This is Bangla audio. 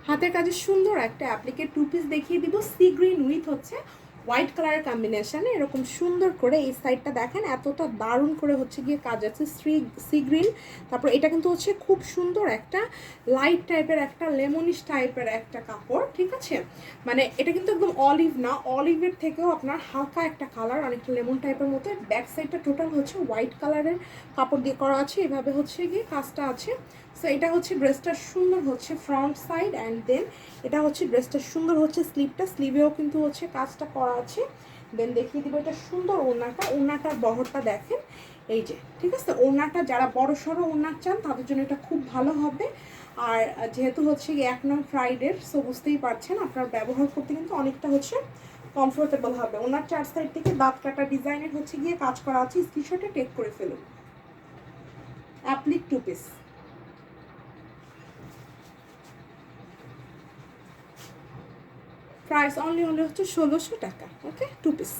হাতের কাজে সুন্দর একটা অ্যাপ্লিকেট টু পিস দেখিয়ে দিব, সি গ্রিন উইথ হচ্ছে হোয়াইট কালারের কম্বিনেশনে এরকম সুন্দর করে। এই সাইডটা দেখেন এতটা দারুণ করে হচ্ছে গিয়ে কাজ আছে সি গ্রিন। তারপর এটা কিন্তু হচ্ছে খুব সুন্দর একটা লাইট টাইপের একটা লেমনিশ টাইপের একটা কাপড়, ঠিক আছে। মানে এটা কিন্তু একদম অলিভ না, অলিভের থেকেও আপনার হালকা একটা কালার, অনেকটা লেমন টাইপের মতো। ব্যাক সাইডটা টোটাল হচ্ছে হোয়াইট কালারের কাপড় দিয়ে করা আছে, এভাবে হচ্ছে গিয়ে কাজটা আছে। সো এটা হচ্ছে ড্রেসটার সুন্দর হচ্ছে ফ্রন্ট সাইড, অ্যান্ড দেন এটা হচ্ছে ড্রেসটার সুন্দর হচ্ছে স্লিভটা, স্লিভেও কিন্তু হচ্ছে কাজটা করা আছে। দেন দেখিয়ে দিব এটা সুন্দর ওড়নাটা, ওড়নাটার বহরটা দেখেন এই যে, ঠিক আছে। ওড়নাটা যারা বড় সড়ো ওড়না চান তাদের জন্য এটা খুব ভালো হবে। আর যেহেতু হচ্ছে 1 নং ফ্রাইডের, সো বুঝতেই পারছেন আপনার ব্যবহার করতে কিন্তু অনেকটা হচ্ছে কমফোর্টেবল হবে। ওনার 4 সাইড থেকে দাঁত কাটা ডিজাইনের হচ্ছে গিয়ে কাজ করা আছে। স্ক্রিনশটে টেক করে ফেলুন। অ্যাপ্লিক টু পিস, প্রাইস অনলি হচ্ছে 1600 টাকা। Okay, two piece.